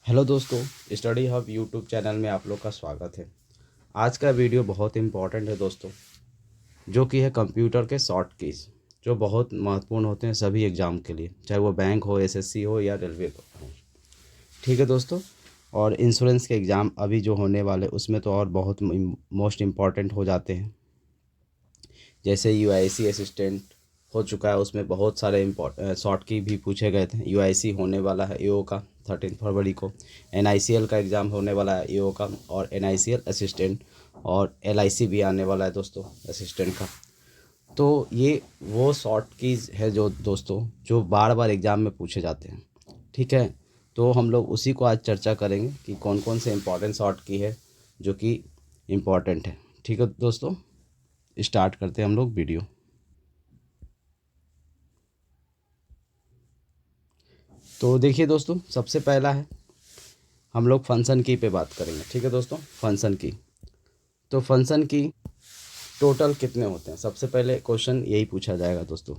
Hello दोस्तों, study hub YouTube channel में आप लोग का स्वागत है। आज का वीडियो बहुत इम्पोर्टेंट है दोस्तों, जो कि है कंप्यूटर के शॉर्ट कीज, जो बहुत महत्वपूर्ण होते हैं सभी एग्ज़ाम के लिए, चाहे वो बैंक हो, एसएससी हो या रेलवे हो। ठीक है दोस्तों। और इंश्योरेंस के एग्ज़ाम अभी जो होने वाले उसमें तो और बहुत मोस्ट इम्पॉर्टेंट हो जाते हैं। जैसे यूआईसी असिस्टेंट हो चुका है, उसमें बहुत सारे शॉर्ट की भी पूछे गए थे। यूआईसी होने वाला है ईओ का 13 फरवरी को। एनआईसीएल का एग्ज़ाम होने वाला है ईओ का, और एनआईसीएल असिस्टेंट, और एलआईसी भी आने वाला है दोस्तों असिस्टेंट का। तो ये वो शॉर्ट कीज है जो दोस्तों जो बार बार एग्ज़ाम में पूछे जाते हैं। ठीक है, तो हम लोग उसी को आज चर्चा करेंगे कि कौन कौन से इम्पोर्टेंट शॉर्ट की है जो कि इम्पॉर्टेंट है। ठीक है दोस्तों, स्टार्ट करते हैं हम लोग वीडियो। तो देखिए दोस्तों, सबसे पहला है हम लोग फंक्शन की पे बात करेंगे। ठीक है दोस्तों, फंक्शन की। तो फंक्शन की टोटल कितने होते हैं, सबसे पहले क्वेश्चन यही पूछा जाएगा दोस्तों।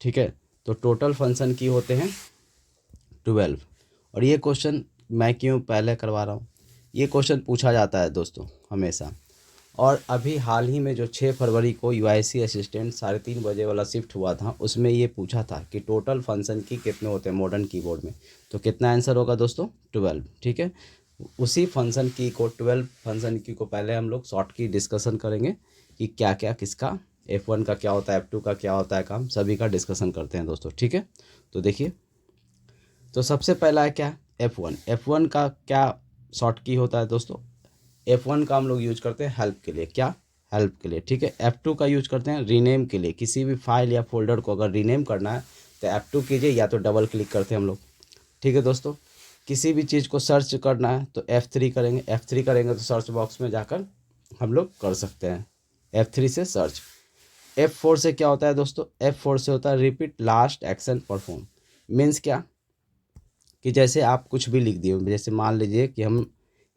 ठीक है, तो टोटल फंक्शन की होते हैं 12। और ये क्वेश्चन मैं क्यों पहले करवा रहा हूँ, ये क्वेश्चन पूछा जाता है दोस्तों हमेशा। और अभी हाल ही में जो 6 फरवरी को यूआईसी असिस्टेंट 3:30 बजे वाला शिफ्ट हुआ था, उसमें ये पूछा था कि टोटल फंक्शन की कितने होते हैं मॉडर्न कीबोर्ड में। तो कितना आंसर होगा दोस्तों, 12। ठीक है, उसी फंक्शन की को 12 फंक्शन की को पहले हम लोग शॉर्ट की डिस्कशन करेंगे कि क्या क्या किसका, F1 का क्या होता है, F2 का क्या होता है काम, सभी का डिस्कशन करते हैं दोस्तों। ठीक है, तो देखिए, तो सबसे पहला है क्या, F1। F1 का क्या शॉर्ट की होता है दोस्तों। F1 का हम लोग यूज करते हैं हेल्प के लिए, क्या, हेल्प के लिए। ठीक है, F2 का यूज करते हैं रीनेम के लिए, किसी भी फाइल या फोल्डर को अगर रीनेम करना है तो F2 कीजिए, या तो डबल क्लिक करते हैं हम लोग। ठीक है दोस्तों, किसी भी चीज़ को सर्च करना है तो F3 करेंगे। F3 करेंगे तो सर्च बॉक्स में जाकर हम लोग कर सकते हैं F3 से सर्च। F4 से क्या होता है दोस्तों, F4 से होता है repeat last action perform. Means क्या, कि जैसे आप कुछ भी लिख दिए, जैसे मान लीजिए कि हम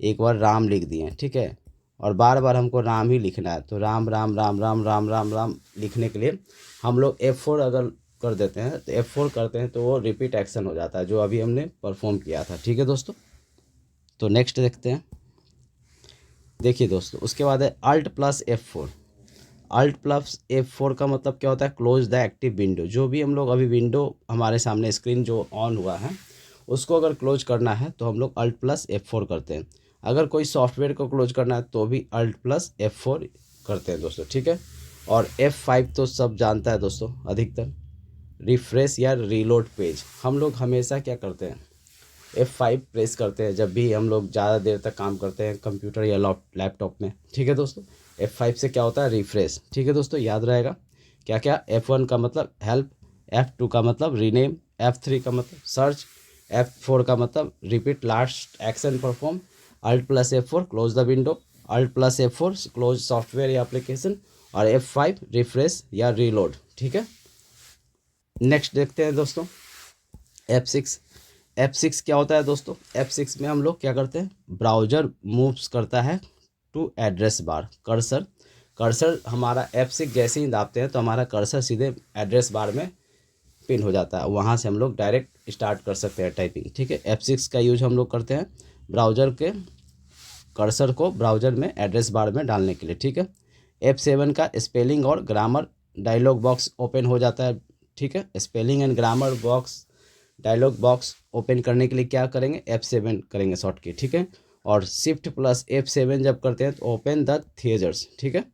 एक बार राम लिख दिए, ठीक है, और बार बार हमको राम ही लिखना है, तो राम राम राम राम राम राम राम लिखने के लिए हम लोग F4 अगर कर देते हैं, तो F4 करते हैं तो वो रिपीट एक्शन हो जाता है जो अभी हमने परफॉर्म किया था। ठीक है दोस्तों, तो नेक्स्ट देखते हैं। देखिए दोस्तों, उसके बाद है Alt+F4। Alt+F4 का मतलब क्या होता है, क्लोज द एक्टिव विंडो। जो भी हम लोग अभी विंडो हमारे सामने स्क्रीन जो ऑन हुआ है उसको अगर क्लोज करना है तो हम लोग Alt+F4 करते हैं। अगर कोई सॉफ्टवेयर को क्लोज करना है तो भी Alt+F4 करते हैं दोस्तों। ठीक है, और F5 तो सब जानता है दोस्तों अधिकतर, रिफ्रेश या रीलोड पेज। हम लोग हमेशा क्या करते हैं, F5 प्रेस करते हैं जब भी हम लोग ज़्यादा देर तक काम करते हैं कंप्यूटर या लैपटॉप में। ठीक है दोस्तों, F5 से क्या होता है, रिफ्रेश। ठीक है दोस्तों, याद रहेगा क्या क्या। F1 का मतलब हेल्प, F2 का मतलब रीनेम, F3 का मतलब सर्च, F4 का मतलब repeat last action perform, Alt+F4 close the window, Alt+F4 close software या एप्लीकेशन, और F5 रिफ्रेश या रीलोड। ठीक है, नेक्स्ट देखते हैं दोस्तों F6। F6 क्या होता है दोस्तों, F6 में हम लोग क्या करते हैं, ब्राउज़र मूव्स करता है to address bar. Cursor, cursor हमारा F6 जैसे ही दाबते हैं तो हमारा कर्सर सीधे एड्रेस बार में पिन हो जाता है, वहाँ से हम लोग डायरेक्ट स्टार्ट कर सकते हैं टाइपिंग। ठीक है, F6 का यूज हम लोग करते हैं ब्राउज़र के कर्सर को ब्राउज़र में एड्रेस बार में डालने के लिए। ठीक है, F7 का स्पेलिंग और ग्रामर डायलॉग बॉक्स ओपन हो जाता है। ठीक है, spelling and grammar box dialog box open करने के लिए क्या करेंगे, F7 करेंगे शॉर्ट की। ठीक है, और Shift+F7 जब करते हैं तो ओपन द थिएजर्स। ठीक है,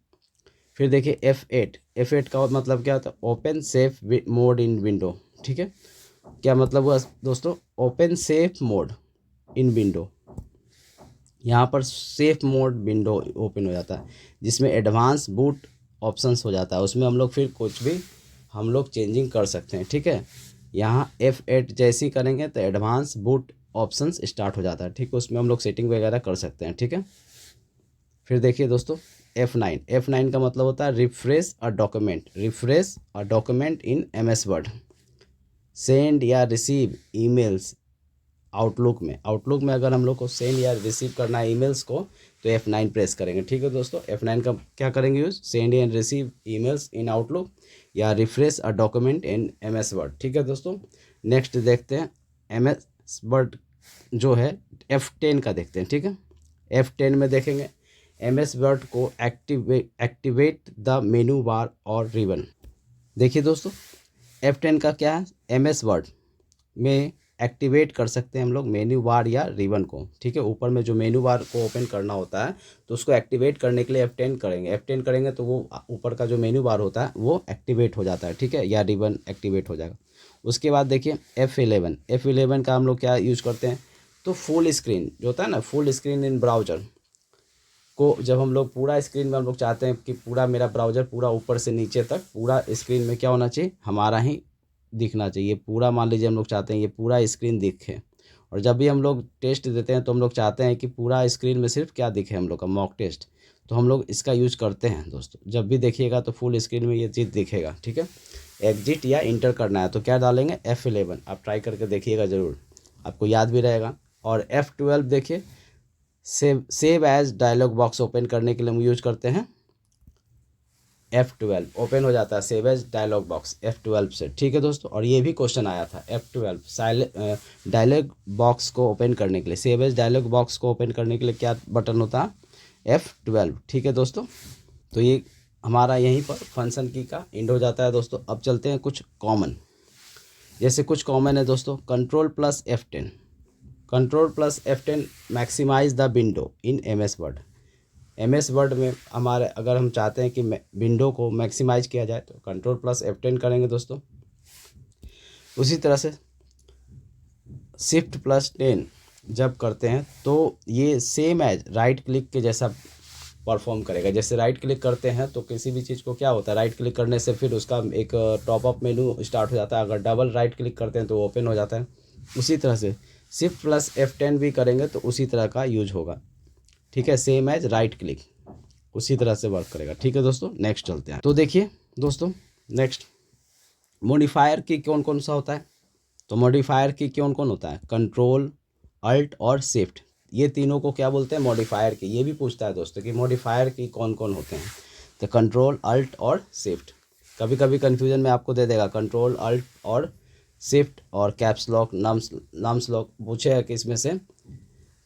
फिर देखिए F8। F8 का मतलब क्या होता है, open safe mode in window. ठीक है, क्या मतलब हुआ दोस्तों, open safe mode in window. यहाँ पर सेफ मोड विंडो ओपन हो जाता है जिसमें एडवांस बूट ऑप्शंस हो जाता है, उसमें हम लोग फिर कुछ भी हम लोग चेंजिंग कर सकते हैं। ठीक है, यहाँ F8 जैसी करेंगे तो एडवांस बूट ऑप्शंस स्टार्ट हो जाता है। ठीक है, उसमें हम लोग सेटिंग वगैरह कर सकते हैं। ठीक है, फिर देखिए दोस्तों F9। F9 का मतलब होता है refresh a document, refresh a document in MS word, send या रिसीव ईमेल्स आउटलुक में अगर हम लोग को सेंड या रिसीव करना है ईमेल्स को तो F9 प्रेस करेंगे। ठीक है दोस्तों, F9 का क्या करेंगे use, send and receive emails in Outlook या refresh a document in MS Word. ठीक है दोस्तों, नेक्स्ट देखते हैं MS वर्ड जो है F10 का देखते हैं, ठीक है। F10 में देखेंगे MS वर्ड को एक्टिवेट द मेनू बार और रिबन। देखिए दोस्तों, F10 का क्या है, MS वर्ड में एक्टिवेट कर सकते हैं हम लोग मेन्यू बार या रिबन को, ठीक है। ऊपर में जो मेन्यू बार को ओपन करना होता है तो उसको एक्टिवेट करने के लिए F10 करेंगे। F10 करेंगे तो वो ऊपर का जो मेन्यू बार होता है वो एक्टिवेट हो जाता है, ठीक है, या रिबन एक्टिवेट हो जाएगा। उसके बाद देखिए F11 का हम लोग क्या यूज़ करते हैं, तो फुल स्क्रीन जो होता है ना, फुल स्क्रीन इन ब्राउज़र को जब हम लोग पूरा स्क्रीन में हम लोग चाहते हैं कि पूरा मेरा ब्राउज़र पूरा ऊपर से नीचे तक पूरा स्क्रीन में क्या होना चाहिए, हमारा ही दिखना चाहिए पूरा। मान लीजिए हम लोग चाहते हैं ये पूरा स्क्रीन दिखे, और जब भी हम लोग टेस्ट देते हैं तो हम लोग चाहते हैं कि पूरा स्क्रीन में सिर्फ क्या दिखे, हम लोग का मॉक टेस्ट, तो हम लोग इसका यूज़ करते हैं दोस्तों। जब भी देखिएगा तो फुल स्क्रीन में ये चीज़ दिखेगा, ठीक है। एग्जिट या इंटर करना है तो क्या डालेंगे, F11। आप ट्राई करके देखिएगा ज़रूर, आपको याद भी रहेगा। और F12 देखिए, save as dialog box open करने के लिए हम यूज करते हैं F12। ओपन हो जाता है save as dialog box F12 से, ठीक है दोस्तों। और ये भी क्वेश्चन आया था F12 डायलॉग बॉक्स को ओपन करने के लिए, सेव एज डायलॉग बॉक्स को ओपन करने के लिए क्या बटन होता है, F12, ठीक है दोस्तों। तो ये हमारा यहीं पर फंक्शन की का एंड हो जाता है दोस्तों। अब चलते हैं कुछ कॉमन, जैसे कुछ कॉमन है दोस्तों, control plus F10 maximize the window in MS Word. MS Word में हमारे अगर हम चाहते हैं कि विंडो को मैक्सिमाइज किया जाए तो कंट्रोल प्लस F10 करेंगे दोस्तों। उसी तरह से Shift+10 जब करते हैं तो ये सेम एज राइट क्लिक के जैसा परफॉर्म करेगा। जैसे राइट क्लिक करते हैं तो किसी भी चीज़ को क्या होता है, राइट क्लिक करने से फिर उसका एक टॉप अप मेनू स्टार्ट हो जाता है। अगर डबल राइट क्लिक करते हैं तो ओपन हो जाता है। उसी तरह से Shift+F10 भी करेंगे तो उसी तरह का यूज होगा, ठीक है, सेम एज राइट क्लिक, उसी तरह से वर्क करेगा, ठीक है दोस्तों। नेक्स्ट चलते हैं। तो देखिए दोस्तों, नेक्स्ट मॉडिफायर की कौन कौन सा होता है, तो मॉडिफायर की कौन कौन होता है, कंट्रोल, अल्ट और शिफ्ट, ये तीनों को क्या बोलते हैं, मॉडिफायर की। ये भी पूछता है दोस्तों कि मॉडिफायर की कौन कौन होते हैं, तो कंट्रोल, अल्ट और शिफ्ट। कभी कभी कन्फ्यूजन में आपको दे देगा कंट्रोल, अल्ट और शिफ्ट और कैप्स लॉक, नम्स लॉक पूछेगा कि इसमें से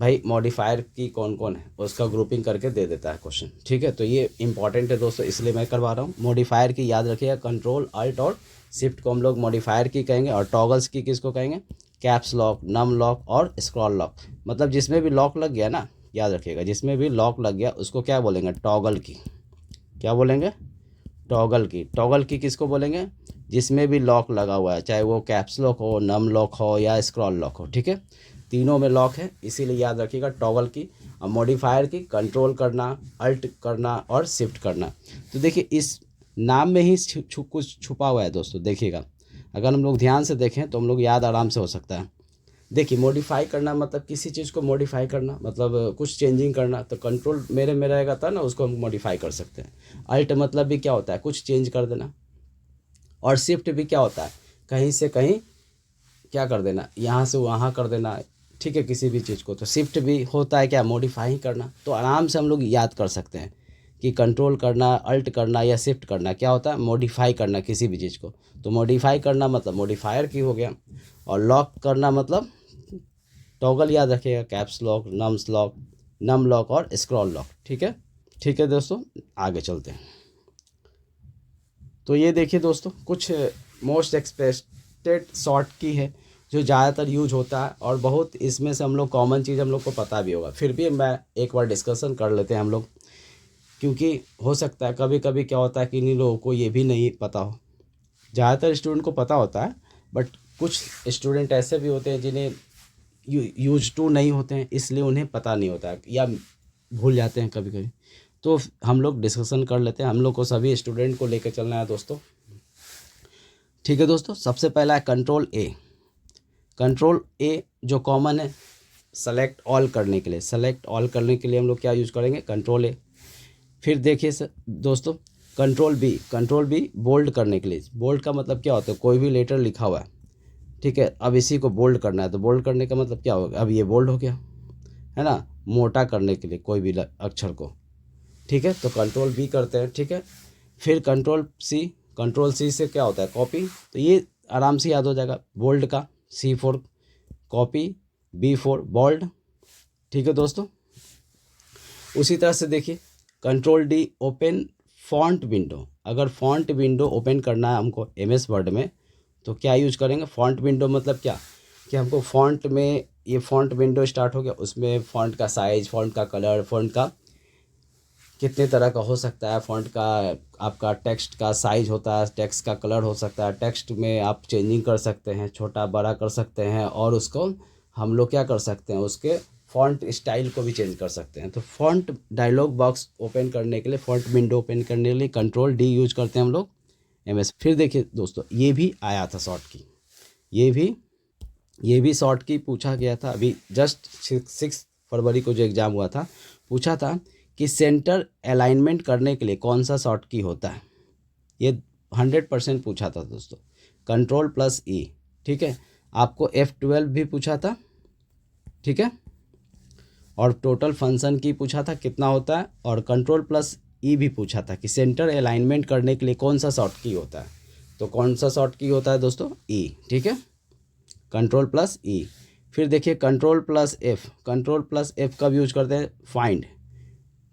भाई मॉडिफायर की कौन कौन है, उसका ग्रुपिंग करके दे देता है क्वेश्चन, ठीक है। तो ये इंपॉर्टेंट है दोस्तों, इसलिए मैं करवा रहा हूँ। मॉडिफायर की याद रखिएगा, कंट्रोल, अल्ट और शिफ्ट को हम लोग मॉडिफायर की कहेंगे, और टॉगल्स की किसको कहेंगे, कैप्स लॉक, नम लॉक और स्क्रॉल लॉक। मतलब जिसमें भी लॉक लग गया ना, याद रखिएगा, जिसमें भी लॉक लग गया उसको क्या बोलेंगे, टॉगल की। क्या बोलेंगे, टॉगल की। टॉगल की किसको बोलेंगे, जिसमें भी लॉक लगा हुआ है, चाहे वो कैप्स लॉक हो, नम लॉक हो या स्क्रॉल लॉक हो, ठीक है, तीनों में लॉक है, इसीलिए याद रखिएगा टॉगल की। और मॉडिफायर की कंट्रोल करना, अल्ट करना और शिफ्ट करना। तो देखिए इस नाम में ही कुछ छुपा हुआ है दोस्तों, देखिएगा अगर हम लोग ध्यान से देखें तो हम लोग याद आराम से हो सकता है। देखिए मॉडिफाई करना मतलब किसी चीज़ को मॉडिफाई करना, मतलब कुछ चेंजिंग करना, तो कंट्रोल मेरे में रहेगा था ना, उसको हम मॉडिफाई कर सकते हैं। अल्ट मतलब भी क्या होता है, कुछ चेंज कर देना। और शिफ्ट भी क्या होता है, कहीं से कहीं क्या कर देना, यहाँ से वहाँ कर देना, ठीक है, किसी भी चीज़ को। तो शिफ्ट भी होता है क्या, मॉडिफाई करना। तो आराम से हम लोग याद कर सकते हैं कि कंट्रोल करना, अल्ट करना या शिफ्ट करना क्या होता है, मॉडिफाई करना किसी भी चीज़ को। तो मॉडिफाई करना मतलब मॉडिफायर की हो गया, और लॉक करना मतलब टॉगल, याद रखिएगा, कैप्स लॉक, नम लॉक और स्क्रॉल लॉक, ठीक है। ठीक है दोस्तों, आगे चलते हैं। तो ये देखिए दोस्तों, कुछ मोस्ट एक्सपेक्टेड शॉर्ट की है जो ज़्यादातर यूज होता है, और बहुत इसमें से हम लोग कॉमन चीज़ हम लोग को पता भी होगा, फिर भी मैं एक बार डिस्कशन कर लेते हैं हम लोग, क्योंकि हो सकता है कभी कभी क्या होता है कि इन्हीं लोगों को ये भी नहीं पता हो। ज़्यादातर स्टूडेंट को पता होता है, बट कुछ स्टूडेंट ऐसे भी होते हैं जिन्हें यूज टू नहीं होते हैं, इसलिए उन्हें पता नहीं होता है या भूल जाते हैं कभी कभी। तो हम लोग डिस्कशन कर लेते हैं, हम लोग को सभी स्टूडेंट को लेकर चलना है दोस्तों, ठीक है दोस्तों। सबसे पहला है कंट्रोल ए। कंट्रोल ए जो कॉमन है सेलेक्ट ऑल करने के लिए, हम लोग क्या यूज़ करेंगे, कंट्रोल ए। फिर देखिए दोस्तों, कंट्रोल बी बोल्ड करने के लिए। बोल्ड का मतलब क्या होता है, कोई भी लेटर लिखा हुआ है, ठीक है, अब इसी को बोल्ड करना है, तो बोल्ड करने का मतलब क्या होगा, अब ये बोल्ड हो गया है ना, मोटा करने के लिए कोई भी अक्षर को, ठीक है, तो कंट्रोल बी करते हैं, ठीक है। फिर कंट्रोल सी से क्या होता है, कॉपी, तो ये आराम से याद हो जाएगा, बोल्ड का C4 कॉपी, B4 बोल्ड। ठीक है दोस्तों। उसी तरह से देखिए control D open font window. अगर फॉन्ट विंडो ओपन करना है हमको MS वर्ड में तो क्या यूज करेंगे, फॉन्ट विंडो मतलब क्या कि हमको फॉन्ट में ये फॉन्ट विंडो स्टार्ट हो गया, उसमें फॉन्ट का साइज, फॉन्ट का कलर, फॉन्ट का कितने तरह का हो सकता है, फॉन्ट का आपका टेक्स्ट का साइज होता है, टेक्स्ट का कलर हो सकता है, टेक्स्ट में आप चेंजिंग कर सकते हैं, छोटा बड़ा कर सकते हैं, और उसको हम लोग क्या कर सकते हैं, उसके फॉन्ट स्टाइल को भी चेंज कर सकते हैं। तो फॉन्ट डायलॉग बॉक्स ओपन करने के लिए, फॉन्ट विंडो ओपन करने के लिए कंट्रोल डी यूज करते हैं हम लोग MS। फिर देखिए दोस्तों ये भी आया था शॉर्ट की, ये भी शॉर्ट की पूछा गया था अभी जस्ट 6 फरवरी को जो एग्ज़ाम हुआ था, पूछा था कि सेंटर अलाइनमेंट करने के लिए कौन सा शॉर्ट की होता है। ये 100% पूछा था दोस्तों, Ctrl+E। ठीक है, आपको F12 भी पूछा था। ठीक है, और टोटल फंक्शन की पूछा था कितना होता है, और Ctrl+E भी पूछा था कि सेंटर अलाइनमेंट करने के लिए कौन सा शॉर्ट की होता है। तो कौन सा शॉर्ट की होता है दोस्तों, E। ठीक है, Ctrl+E। फिर देखिए Ctrl+F। Ctrl+F कब यूज करते हैं, फाइंड,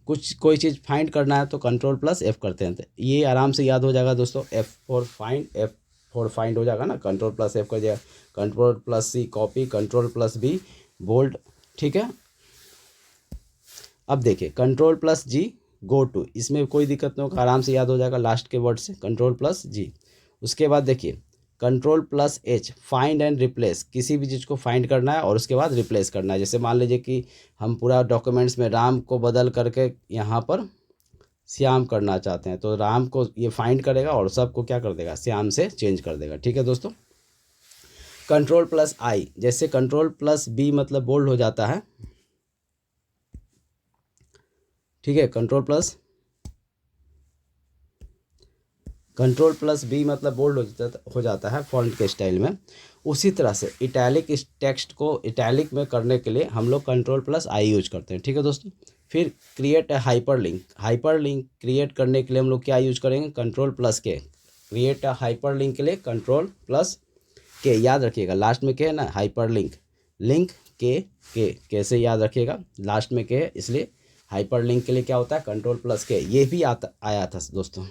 कोई चीज़ फाइंड करना है तो Ctrl+F करते हैं। तो ये आराम से याद हो जाएगा दोस्तों, F4 फाइंड, F4 फाइंड हो जाएगा ना, Ctrl+F कर दिया, Ctrl+C कॉपी, Ctrl+B बोल्ड। ठीक है, अब देखिए Ctrl+G गो टू, इसमें कोई दिक्कत नहीं होगा, आराम से याद हो जाएगा लास्ट के वर्ड से, Ctrl+G। उसके बाद देखिए Ctrl+H फाइंड एंड रिप्लेस, किसी भी चीज़ को फाइंड करना है और उसके बाद रिप्लेस करना है। जैसे मान लीजिए कि हम पूरा डॉक्यूमेंट्स में राम को बदल करके यहाँ पर श्याम करना चाहते हैं, तो राम को ये फाइंड करेगा और सबको क्या कर देगा, श्याम से चेंज कर देगा। ठीक है दोस्तों। Ctrl+I, जैसे Ctrl+B मतलब बोल्ड हो जाता है। ठीक है, Ctrl+B मतलब बोल्ड हो जाता है फॉन्ट के स्टाइल में। उसी तरह से इटैलिक इस टेक्स्ट को इटैलिक में करने के लिए हम लोग Ctrl+I यूज करते हैं। ठीक है दोस्तों। फिर create a hyperlink, hyperlink create करने के लिए हम लोग क्या यूज करेंगे, Ctrl+K। क्रिएट ए हाइपरलिंक के लिए Ctrl+K, याद रखिएगा लास्ट में क्या है ना, हाइपरलिंक, लिंक के कैसे याद रखिएगा, लास्ट में के है इसलिए हाइपरलिंक के लिए क्या होता है, Ctrl+K। ये भी आया था दोस्तों,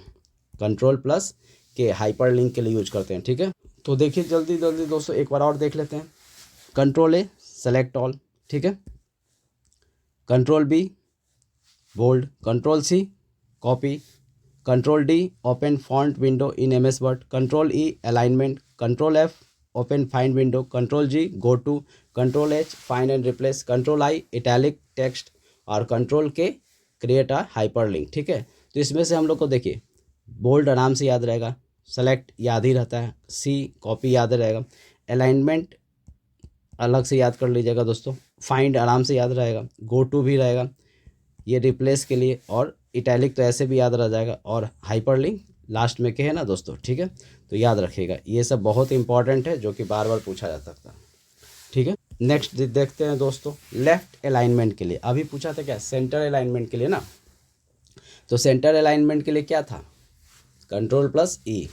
Ctrl+K हाइपरलिंक के लिए यूज करते हैं। ठीक है, तो देखिए जल्दी जल्दी दोस्तों एक बार और देख लेते हैं। Ctrl+A select all. ठीक है, Ctrl+B bold, Ctrl+C copy, Ctrl+D open font window in MS Word, Ctrl+E alignment, Ctrl+F open find window, Ctrl+G go to, Ctrl+H find and replace, Ctrl+I italic text, और Ctrl+K क्रिएट अ हाइपरलिंक। ठीक है, तो इसमें से हम लोग को देखिए बोल्ड आराम से याद रहेगा, सेलेक्ट याद ही रहता है, C कॉपी याद रहेगा, अलाइनमेंट अलग से याद कर लीजिएगा दोस्तों, फाइंड आराम से याद रहेगा, गो टू भी रहेगा ये रिप्लेस के लिए, और इटैलिक तो ऐसे भी याद रह जाएगा, और हाइपरलिंक लास्ट में के है ना दोस्तों। ठीक है, तो याद रखिएगा ये सब बहुत इंपॉर्टेंट है जो कि बार बार पूछा जा सकता है। ठीक है, नेक्स्ट देखते हैं दोस्तों लेफ्ट अलाइनमेंट के लिए। अभी पूछा था क्या, सेंटर अलाइनमेंट के लिए ना, तो सेंटर अलाइनमेंट के लिए क्या था, Ctrl+E,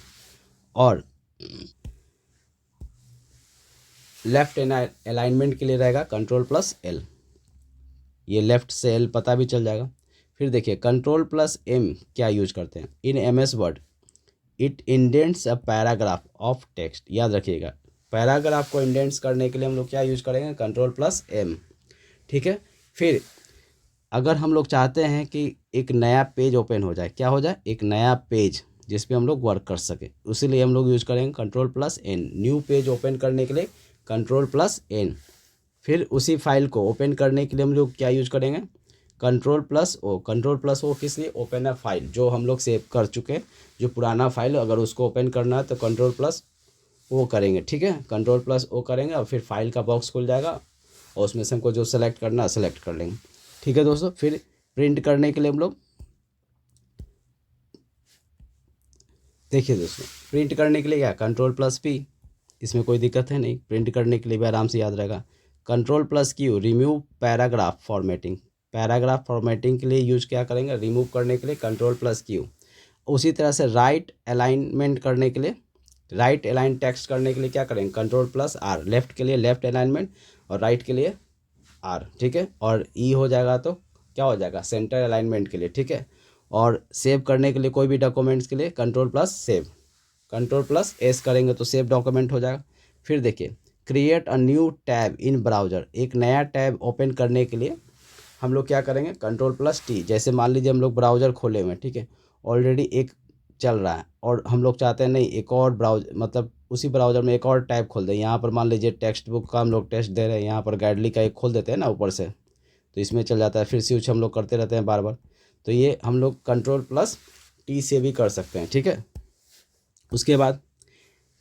और लेफ्ट अलाइनमेंट के लिए रहेगा Ctrl+L। ये लेफ्ट से L पता भी चल जाएगा। फिर देखिए Ctrl+M क्या यूज करते हैं इन MS word, it indents a paragraph of text. याद रखिएगा पैराग्राफ को इंडेंट्स करने के लिए हम लोग क्या यूज करेंगे, Ctrl+M। ठीक है, फिर अगर हम लोग चाहते हैं कि एक नया पेज ओपन हो जाए, क्या हो जाए, एक नया पेज जिस पे हम लोग वर्क कर सके, उसीलिए हम लोग यूज करेंगे Ctrl+N। न्यू पेज ओपन करने के लिए Ctrl+N। फिर उसी फाइल को ओपन करने के लिए हम लोग क्या यूज करेंगे, Ctrl+O। Ctrl+O किस लिए, ओपन अ फाइल, जो हम लोग सेव कर चुके हैं, जो पुराना फाइल अगर उसको ओपन करना है तो Ctrl+O करेंगे। ठीक है, Ctrl+O करेंगे और फिर फाइल का बॉक्स खुल जाएगा और उसमें से हमको जो सेलेक्ट करना है सेलेक्ट कर लेंगे। ठीक है दोस्तों, फिर प्रिंट करने के लिए हम लोग देखिए दोस्तों, प्रिंट करने के लिए क्या, Ctrl+P, इसमें कोई दिक्कत है नहीं, प्रिंट करने के लिए भी आराम से याद रहेगा। Ctrl+Q remove paragraph formatting, paragraph formatting के लिए यूज क्या करेंगे, रिमूव करने के लिए Ctrl+Q। उसी तरह से राइट अलाइनमेंट करने के लिए, राइट अलाइन टेक्स्ट करने के लिए क्या करेंगे, Ctrl+R, लेफ्ट के लिए लेफ्ट अलाइनमेंट, और राइट के लिए आर, ठीक है। और ई हो जाएगा तो क्या हो जाएगा, सेंटर अलाइनमेंट के लिए, ठीक है। और सेव करने के लिए कोई भी डॉक्यूमेंट्स के लिए control plus save, control plus S करेंगे तो सेव डॉक्यूमेंट हो जाएगा। फिर देखिए create a new tab in browser, एक नया टैब ओपन करने के लिए हम लोग क्या करेंगे, कंट्रोल प्लस टी। जैसे मान लीजिए हम लोग ब्राउज़र खोले हुए हैं, ठीक है, ऑलरेडी एक चल रहा है और हम लोग चाहते हैं नहीं एक और ब्राउज़र, मतलब उसी ब्राउज़र में एक और टैब खोल दें। यहाँ पर मान लीजिए टेक्स्ट बुक का हम लोग टेस्ट दे रहे हैं, यहाँ पर गाइडली का एक खोल देते हैं ना ऊपर से, तो इसमें चल जाता है। फिर स्विच हम लोग करते रहते हैं बार बार, तो ये हम लोग कंट्रोल प्लस टी से भी कर सकते हैं, ठीक है। उसके बाद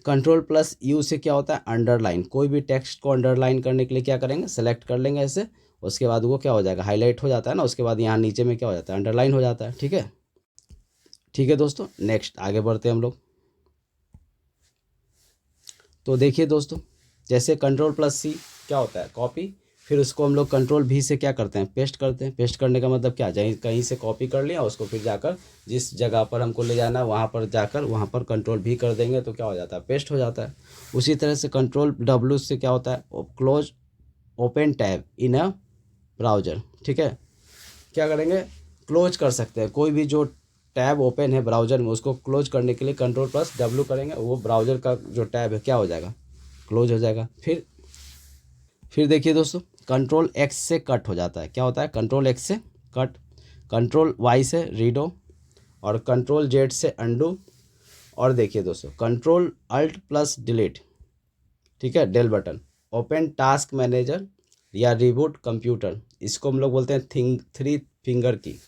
कंट्रोल प्लस यू से क्या होता है, अंडरलाइन। कोई भी टेक्स्ट को अंडरलाइन करने के लिए क्या करेंगे, सेलेक्ट कर लेंगे ऐसे, उसके बाद वो क्या हो जाएगा, हाईलाइट हो जाता है ना, उसके बाद यहाँ नीचे में क्या हो जाता है, अंडरलाइन हो जाता है, ठीक है। ठीक है दोस्तों, नेक्स्ट आगे बढ़ते हैं हम लोग। तो देखिए दोस्तों, जैसे कंट्रोल प्लस सी क्या होता है, कॉपी, फिर उसको हम लोग कंट्रोल भी से क्या करते हैं, पेस्ट करते हैं। पेस्ट करने का मतलब क्या, कहीं से कॉपी कर लिया, उसको फिर जाकर जिस जगह पर हमको ले जाना है वहाँ पर जाकर वहाँ पर कंट्रोल भी कर देंगे तो क्या हो जाता है, पेस्ट हो जाता है। उसी तरह से कंट्रोल डब्ल्यू से क्या होता है, क्लोज ओपन टैब इन अ ब्राउज़र, ठीक है। क्या करेंगे, क्लोज कर सकते हैं कोई भी जो टैब ओपन है ब्राउज़र में, उसको क्लोज करने के लिए कंट्रोल प्लस डब्ल्यू करेंगे, वो ब्राउज़र का जो टैब है क्या हो जाएगा, क्लोज हो जाएगा। फिर देखिए दोस्तों, कंट्रोल एक्स से कट हो जाता है, क्या होता है, कंट्रोल एक्स से कट, कंट्रोल वाई से रीडो, और कंट्रोल जेड से अंडू। और देखिए दोस्तों, कंट्रोल अल्ट प्लस डिलीट, ठीक है, del button, open task manager या रिबूट कंप्यूटर, इसको हम लोग बोलते हैं थ्री फिंगर की,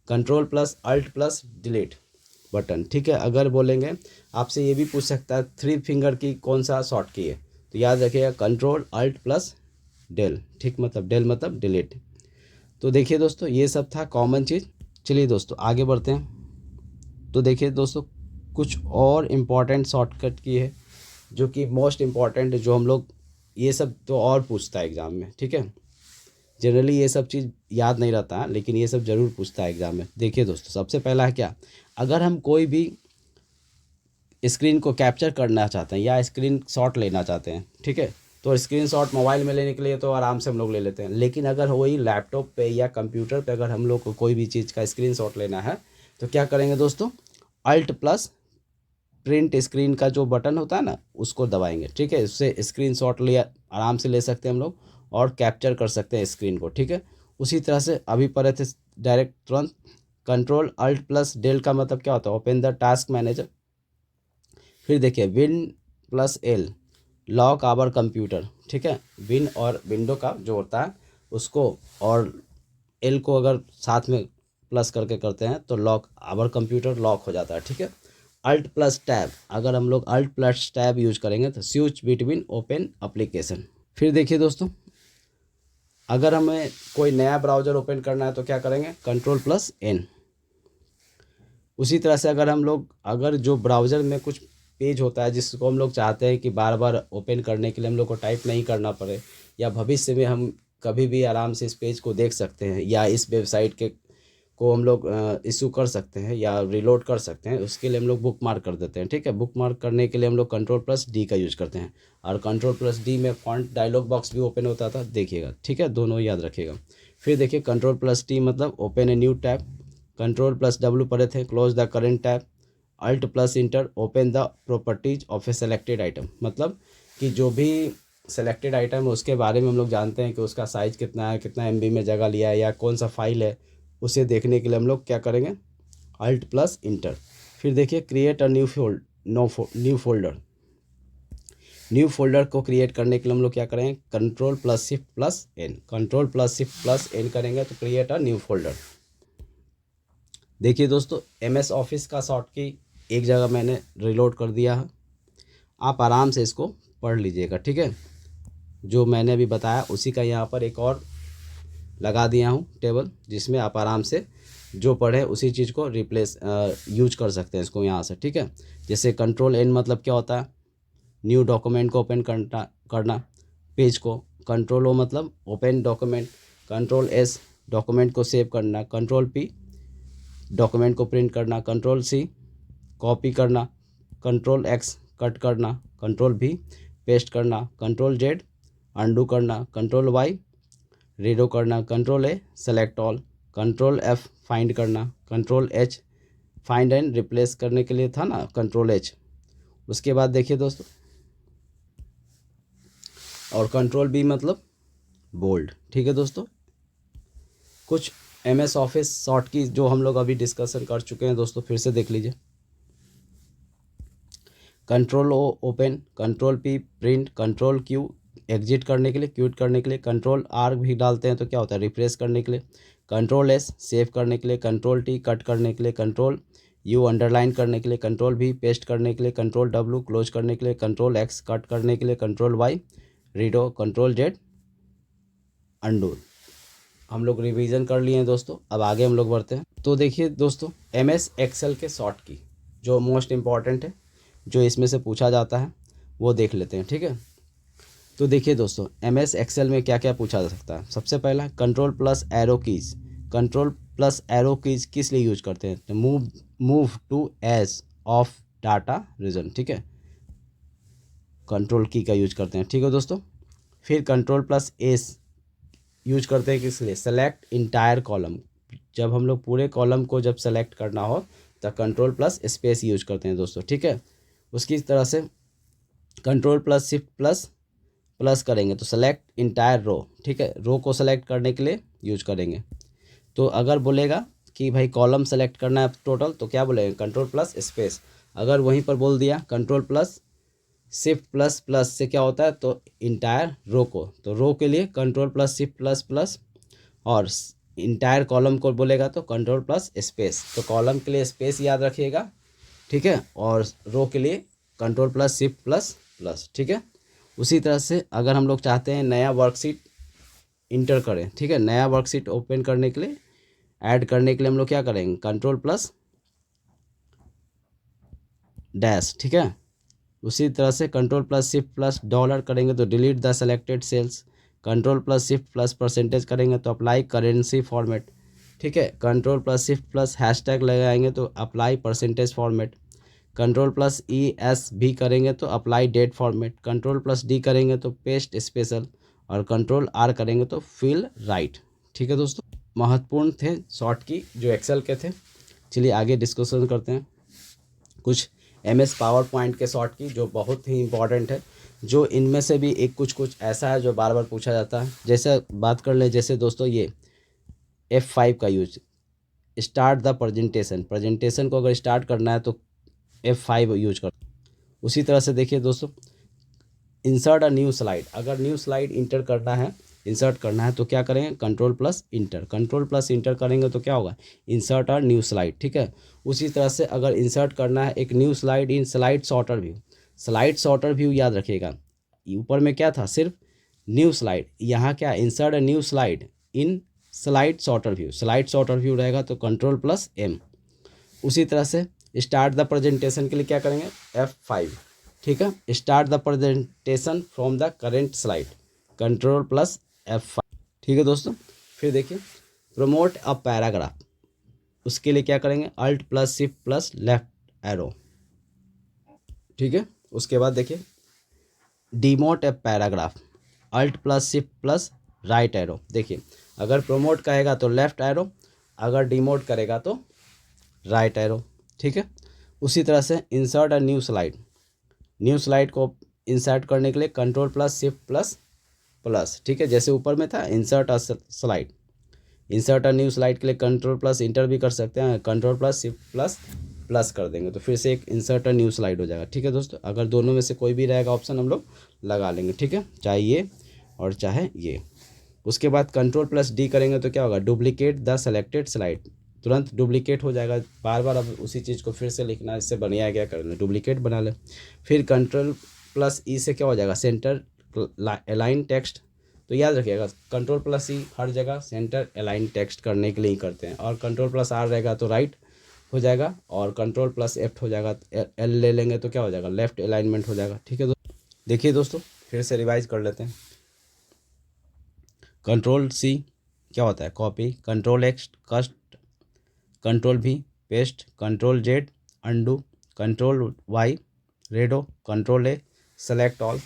control plus alt plus delete button, ठीक है। अगर बोलेंगे आपसे ये भी पूछ सकता है थ्री फिंगर की कौन सा शॉर्ट की है, तो याद रखिएगा कंट्रोल अल्ट प्लस डेल, ठीक, मतलब डेल मतलब डिलीट। तो देखिए दोस्तों, ये सब था कॉमन चीज़। चलिए दोस्तों आगे बढ़ते हैं। तो देखिए दोस्तों, कुछ और इम्पॉर्टेंट शॉर्टकट की है जो कि मोस्ट इम्पॉर्टेंट है, जो हम लोग ये सब तो और पूछता है एग्ज़ाम में, ठीक है। जनरली ये सब चीज़ याद नहीं रहता है, लेकिन ये सब ज़रूर पूछता है एग्ज़ाम में। देखिए दोस्तों, सबसे पहला है क्या, अगर हम कोई भी स्क्रीन को कैप्चर करना चाहते हैं या स्क्रीन शॉट लेना चाहते हैं, ठीक है, तो स्क्रीन शॉट मोबाइल में लेने के लिए तो आराम से हम लोग ले लेते हैं। लेकिन अगर वही लैपटॉप पे या कंप्यूटर पे अगर हम लोग को कोई भी चीज़ का स्क्रीन शॉट लेना है, तो क्या करेंगे दोस्तों, अल्ट प्लस प्रिंट स्क्रीन का जो बटन होता है ना, उसको दबाएंगे, ठीक है। उससे स्क्रीन शॉट लिया आराम से ले सकते हैं हम लोग और कैप्चर कर सकते हैं स्क्रीन को, ठीक है। उसी तरह से अभी पढ़े थे डायरेक्ट तुरंत, कंट्रोल अल्ट प्लस डेल का मतलब क्या होता है, ओपन द टास्क मैनेजर। फिर देखिए win plus L, lock our computer, ठीक है। विन और विंडो का जो होता है उसको, और एल को अगर साथ में प्लस करके करते हैं तो लॉक आवर कंप्यूटर लॉक हो जाता है, ठीक है। अल्ट प्लस टैब, अगर हम लोग अल्ट प्लस टैब यूज करेंगे तो स्विच बिटवीन ओपन एप्लीकेशन। फिर देखिए दोस्तों, अगर हमें कोई नया ब्राउज़र ओपन करना है तो क्या करेंगे, कंट्रोल प्लस एन। उसी तरह से अगर जो ब्राउज़र में कुछ पेज होता है जिसको हम लोग चाहते हैं कि बार बार ओपन करने के लिए हम लोग को टाइप नहीं करना पड़े, या भविष्य में हम कभी भी आराम से इस पेज को देख सकते हैं, या इस वेबसाइट के को हम लोग इशू कर सकते हैं या रिलोड कर सकते हैं, उसके लिए हम लोग बुक मार्क कर देते हैं, ठीक है। बुक मार्क करने के लिए हम लोग कंट्रोल प्लस डी का यूज़ करते हैं, और कंट्रोल प्लस डी में फॉन्ट डायलॉग बॉक्स भी ओपन होता था, देखिएगा, ठीक है, दोनों याद रखिएगा। फिर देखिए कंट्रोल प्लस टी मतलब open a new tab, control plus W पढ़े थे, close the current tab, alt plus enter open the properties of a selected item, मतलब कि जो भी सेलेक्टेड आइटम है उसके बारे में हम लोग जानते हैं कि उसका साइज़ कितना है, कितना एमबी में जगह लिया है, या कौन सा फाइल है, उसे देखने के लिए हम लोग क्या करेंगे, अल्ट प्लस इंटर। फिर देखिए create a new folder, new folder को क्रिएट करने के लिए हम लोग क्या करेंगे, control plus shift plus N, control plus shift plus N करेंगे तो क्रिएट अ न्यू फोल्डर। देखिए दोस्तों, MS ऑफिस का शॉर्ट की एक जगह मैंने रिलोड कर दिया है, आप आराम से इसको पढ़ लीजिएगा, ठीक है। जो मैंने अभी बताया उसी का यहाँ पर एक और लगा दिया हूँ टेबल, जिसमें आप आराम से जो पढ़े उसी चीज़ को रिप्लेस यूज कर सकते हैं इसको यहाँ से, ठीक है। जैसे कंट्रोल एन मतलब क्या होता है, न्यू डॉक्यूमेंट को ओपन करना पेज को, कंट्रोल ओ मतलब open document, control S document को सेव करना, कंट्रोल पी डॉक्यूमेंट को प्रिंट करना, कंट्रोल सी कॉपी करना, कंट्रोल एक्स कट करना, कंट्रोल भी पेस्ट करना, कंट्रोल जेड अंडू करना, कंट्रोल वाई रीडो करना, control A select all, control F find करना, control H find and replace करने के लिए था ना, कंट्रोल एच। उसके बाद देखिए दोस्तों, और कंट्रोल बी मतलब बोल्ड। ठीक है दोस्तों, कुछ MS ऑफिस शॉर्ट की जो हम लोग अभी डिस्कशन कर चुके हैं दोस्तों, फिर से देख लीजिए। Control O open, control P print, control Q exit करने के लिए, क्यूट करने के लिए, कंट्रोल आर भी डालते हैं तो क्या होता है, रिफ्रेश करने के लिए, कंट्रोल एस सेव करने के लिए, कंट्रोल टी कट करने के लिए, कंट्रोल यू अंडरलाइन करने के लिए, कंट्रोल भी पेस्ट करने के लिए, कंट्रोल डब्ल्यू क्लोज करने के लिए, कंट्रोल एक्स कट करने के लिए, control Y redo, control Z undo. हम लोग रिवीजन कर लिए हैं दोस्तों, अब आगे हम लोग बढ़ते हैं। तो देखिए दोस्तों, MS एक्सेल के शॉर्ट की जो मोस्ट इम्पॉर्टेंट है, जो इसमें से पूछा जाता है, वो देख लेते हैं। ठीक है, तो देखिए दोस्तों, MS एक्सेल में क्या क्या पूछा जा सकता है। सबसे पहला control plus arrow keys. Control plus arrow keys किस लिए यूज करते हैं, तो move to edge of data region. ठीक है, कंट्रोल की का यूज करते हैं। ठीक है दोस्तों, फिर कंट्रोल प्लस एस यूज करते हैं किस लिए, सेलेक्ट इंटायर कॉलम। जब हम लोग पूरे कॉलम को जब सेलेक्ट करना हो तो कंट्रोल प्लस स्पेस यूज करते हैं दोस्तों। ठीक है, उसकी तरह से control plus shift plus plus करेंगे तो सेलेक्ट इंटायर रो। ठीक है, रो को सेलेक्ट करने के लिए यूज करेंगे। तो अगर बोलेगा कि भाई कॉलम सेलेक्ट करना है टोटल, तो क्या बोलेंगे, कंट्रोल प्लस स्पेस। अगर वहीं पर बोल दिया control plus shift plus plus से क्या होता है, तो इंटायर रो को, तो रो के लिए control plus shift plus plus, और इंटायर कॉलम को बोलेगा तो कंट्रोल प्लस स्पेस। तो कॉलम के लिए स्पेस याद रखिएगा, ठीक है, और रो के लिए control plus shift plus plus. ठीक है, उसी तरह से अगर हम लोग चाहते हैं नया वर्कशीट इंटर करें, ठीक है, नया वर्कशीट ओपन करने के लिए, ऐड करने के लिए हम लोग क्या करेंगे, कंट्रोल प्लस डैश। ठीक है, उसी तरह से control plus shift plus dollar करेंगे तो delete the selected cells. Control plus shift plus percentage करेंगे तो अप्लाई करेंसी फॉर्मेट। ठीक है, control plus shift plus hashtag लगाएंगे तो apply percentage format. Control plus ES भी करेंगे तो apply date format. Control plus D करेंगे तो पेस्ट स्पेशल, और कंट्रोल R करेंगे तो फिल राइट। ठीक है दोस्तों, महत्वपूर्ण थे शॉर्ट की जो एक्सेल के थे। चलिए आगे डिस्कशन करते हैं कुछ MS पावर पॉइंट के शॉर्ट की जो बहुत ही इंपॉर्टेंट है, जो इनमें से भी एक कुछ कुछ ऐसा है जो बार बार पूछा जाता है। जैसे बात कर ले, जैसे दोस्तों ये F5 का use, start the presentation. Presentation को अगर स्टार्ट करना है तो F5 यूज कर। उसी तरह से देखिए दोस्तों, इंसर्ट अ न्यू स्लाइड। अगर न्यू स्लाइड इंटर करना है, इंसर्ट करना है तो क्या करेंगे, control plus inter. Control plus inter करेंगे तो क्या होगा, इंसर्ट अ न्यू स्लाइड। ठीक है, उसी तरह से अगर इंसर्ट करना है एक new slide in slide sorter view. Slide sorter view याद रखिएगा, ऊपर में क्या था, सिर्फ न्यू स्लाइड, यहाँ क्या, insert a new slide in slide sorter view. Slide sorter view रहेगा तो कंट्रोल प्लस M। उसी तरह से स्टार्ट द प्रेजेंटेशन के लिए क्या करेंगे, F5। ठीक है, start the presentation from the current slide, control plus F5। ठीक है दोस्तों, फिर देखिए प्रमोट अ पैराग्राफ, उसके लिए क्या करेंगे, alt plus shift plus left arrow. ठीक है, उसके बाद देखिए demote a paragraph, alt plus shift plus right arrow. देखिए अगर प्रमोट कहेगा तो लेफ्ट एरो, अगर डिमोट करेगा तो राइट एरो। ठीक है, उसी तरह से insert a new slide, new slide को इंसर्ट करने के लिए control plus shift plus plus. ठीक है, जैसे ऊपर में था insert a slide, insert a new slide के लिए कंट्रोल प्लस इंटर भी कर सकते हैं, control plus shift plus plus कर देंगे तो फिर से एक इंसर्ट अ न्यू स्लाइड हो जाएगा। ठीक है दोस्तों, अगर दोनों में से कोई भी रहेगा ऑप्शन हम लोग लगा लेंगे। ठीक है, चाहे ये और चाहे ये। उसके बाद कंट्रोल प्लस D करेंगे तो क्या होगा, डुप्लीकेट द सेलेक्टेड स्लाइड, तुरंत डुप्लीकेट हो जाएगा। बार बार अब उसी चीज़ को फिर से लिखना, इससे बनाया क्या कर ले, डुप्लीकेट बना ले। फिर कंट्रोल प्लस E से क्या हो जाएगा, सेंटर अलाइन टेक्स्ट। तो याद रखिएगा कंट्रोल प्लस E हर जगह सेंटर अलाइन टेक्स्ट करने के लिए ही करते हैं, और कंट्रोल प्लस R रहेगा तो राइट हो जाएगा, और कंट्रोल प्लस F हो जाएगा, L ले लेंगे तो क्या हो जाएगा, लेफ्ट अलाइनमेंट हो जाएगा। ठीक है देखिए दोस्तों, फिर से रिवाइज कर लेते हैं। कंट्रोल C क्या होता है, copy. Control X cut, control V paste, control Z undo, control Y redo, control A select all,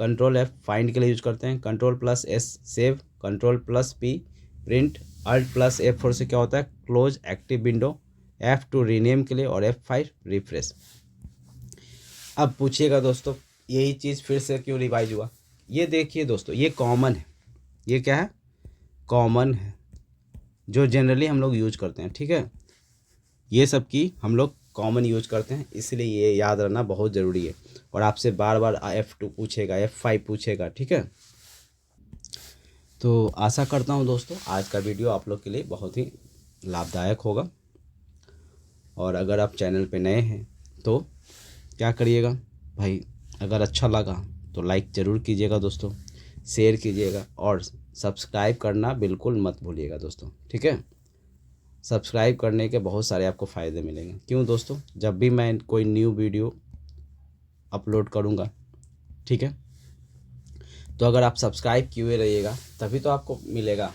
control F find के लिए यूज करते हैं, control plus S save, control plus P print, alt plus F4 से क्या होता है close active window, F2 rename के लिए और F5 रिफ्रेश। अब पूछिएगा दोस्तों यही चीज़ फिर से क्यों रिवाइज हुआ? ये देखिए दोस्तों, ये कॉमन है, ये क्या है कॉमन है जो जनरली हम लोग यूज करते हैं, ठीक है। ये सब की हम लोग कॉमन यूज करते हैं, इसलिए ये याद रखना बहुत ज़रूरी है। और आपसे बार बार F2 पूछेगा, F5 पूछेगा, ठीक है। तो आशा करता हूँ दोस्तों आज का वीडियो आप लोग के लिए बहुत ही लाभदायक होगा। और अगर आप चैनल पे नए हैं तो क्या करिएगा भाई, अगर अच्छा लगा तो लाइक ज़रूर कीजिएगा दोस्तों, शेयर कीजिएगा और सब्सक्राइब करना बिल्कुल मत भूलिएगा दोस्तों, ठीक है। सब्सक्राइब करने के बहुत सारे आपको फ़ायदे मिलेंगे। क्यों दोस्तों? जब भी मैं कोई न्यू वीडियो अपलोड करूँगा, ठीक है, तो अगर आप सब्सक्राइब किए हुए रहिएगा तभी तो आपको मिलेगा,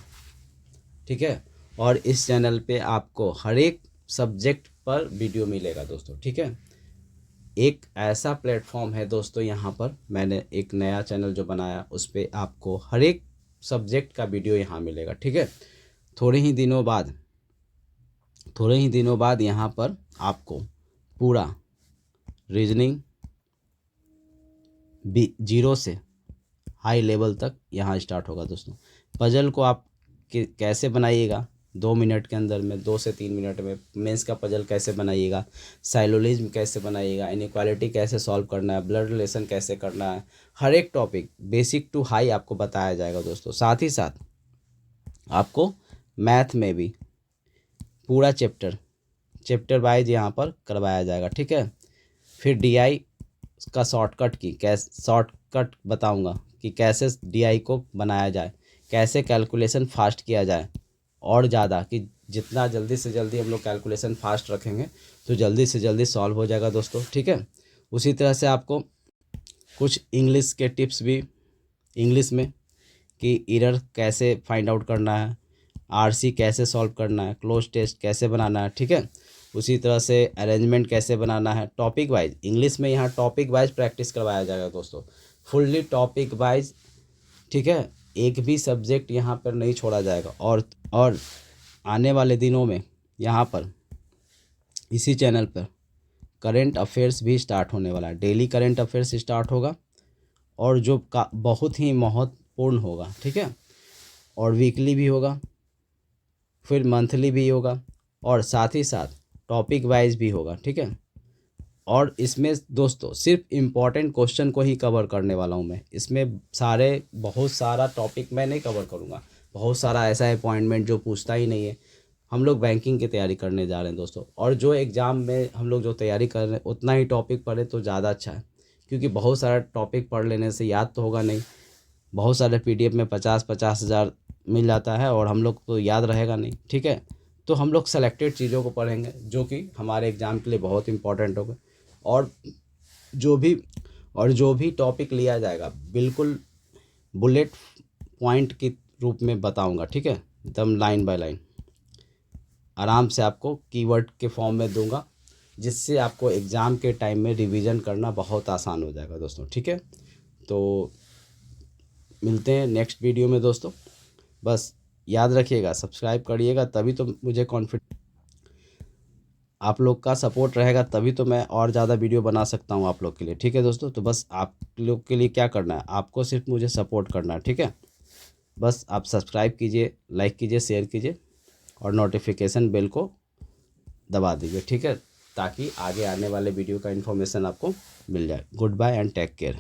ठीक है। और इस चैनल पे आपको हर एक सब्जेक्ट पर वीडियो मिलेगा दोस्तों, ठीक है। एक ऐसा प्लेटफॉर्म है दोस्तों, यहाँ पर मैंने एक नया चैनल जो बनाया उस पर आपको हर एक सब्जेक्ट का वीडियो यहाँ मिलेगा, ठीक है। थोड़े ही दिनों बाद यहाँ पर आपको पूरा रीजनिंग जीरो से हाई लेवल तक यहाँ स्टार्ट होगा दोस्तों। पजल को आप कैसे बनाइएगा 2 मिनट के अंदर में, 2 से 3 मिनट में मेंस का पजल कैसे बनाइएगा, साइलोलिज्म कैसे बनाइएगा, इनइक्वालिटी कैसे सॉल्व करना है, ब्लड रिलेशन कैसे करना है, हर एक टॉपिक बेसिक टू हाई आपको बताया जाएगा दोस्तों। साथ ही साथ आपको मैथ में भी पूरा चैप्टर वाइज यहाँ पर करवाया जाएगा, ठीक है। फिर DI का शॉर्टकट बताऊंगा कि कैसे DI को बनाया जाए, कैसे कैलकुलेशन फास्ट किया जाए, और ज़्यादा कि जितना जल्दी से जल्दी हम लोग कैलकुलेशन फास्ट रखेंगे तो जल्दी से जल्दी सॉल्व हो जाएगा दोस्तों, ठीक है। उसी तरह से आपको कुछ इंग्लिश के टिप्स भी इंग्लिश में कि एरर कैसे फाइंड आउट करना है, RC कैसे सॉल्व करना है, क्लोज टेस्ट कैसे बनाना है, ठीक है। उसी तरह से अरेंजमेंट कैसे बनाना है, टॉपिक वाइज इंग्लिश में यहाँ टॉपिक वाइज प्रैक्टिस करवाया जाएगा दोस्तों, फुल्ली टॉपिक वाइज, ठीक है। एक भी सब्जेक्ट यहाँ पर नहीं छोड़ा जाएगा। और आने वाले दिनों में यहाँ पर इसी चैनल पर करंट अफेयर्स भी स्टार्ट होने वाला है, डेली करंट अफेयर्स स्टार्ट होगा और जो का बहुत ही महत्वपूर्ण होगा, ठीक है। और वीकली भी होगा, फिर मंथली भी होगा, और साथ ही साथ टॉपिक वाइज भी होगा, ठीक है। और इसमें दोस्तों सिर्फ इम्पॉर्टेंट क्वेश्चन को ही कवर करने वाला हूँ मैं, इसमें बहुत सारा टॉपिक मैं नहीं कवर करूँगा। बहुत सारा ऐसा है अपॉइंटमेंट जो पूछता ही नहीं है। हम लोग बैंकिंग की तैयारी करने जा रहे हैं दोस्तों, और जो एग्ज़ाम में हम लोग जो तैयारी कर रहे हैं उतना ही टॉपिक पढ़े तो ज़्यादा अच्छा है, क्योंकि बहुत सारा टॉपिक पढ़ लेने से याद तो होगा नहीं। बहुत सारे PDF में 50-50 हज़ार मिल जाता है और हम लोग तो याद रहेगा नहीं, ठीक है। तो हम लोग सेलेक्टेड चीज़ों को पढ़ेंगे जो कि हमारे एग्ज़ाम के लिए बहुत इंपॉर्टेंट होगा। और जो भी टॉपिक लिया जाएगा बिल्कुल बुलेट पॉइंट के रूप में बताऊंगा, ठीक है, एकदम लाइन बाय लाइन आराम से आपको कीवर्ड के फॉर्म में दूंगा, जिससे आपको एग्ज़ाम के टाइम में रिवीजन करना बहुत आसान हो जाएगा दोस्तों, ठीक है। तो मिलते हैं नेक्स्ट वीडियो में दोस्तों। बस याद रखिएगा, सब्सक्राइब करिएगा, तभी तो मुझे आप लोग का सपोर्ट रहेगा, तभी तो मैं और ज़्यादा वीडियो बना सकता हूँ आप लोग के लिए, ठीक है दोस्तों। तो बस आप लोग के लिए क्या करना है, आपको सिर्फ मुझे सपोर्ट करना है, ठीक है। बस आप सब्सक्राइब कीजिए, लाइक कीजिए, शेयर कीजिए और नोटिफिकेशन बेल को दबा दीजिए, ठीक है, ताकि आगे आने वाले वीडियो का इन्फॉर्मेशन आपको मिल जाए। Good bye and take care.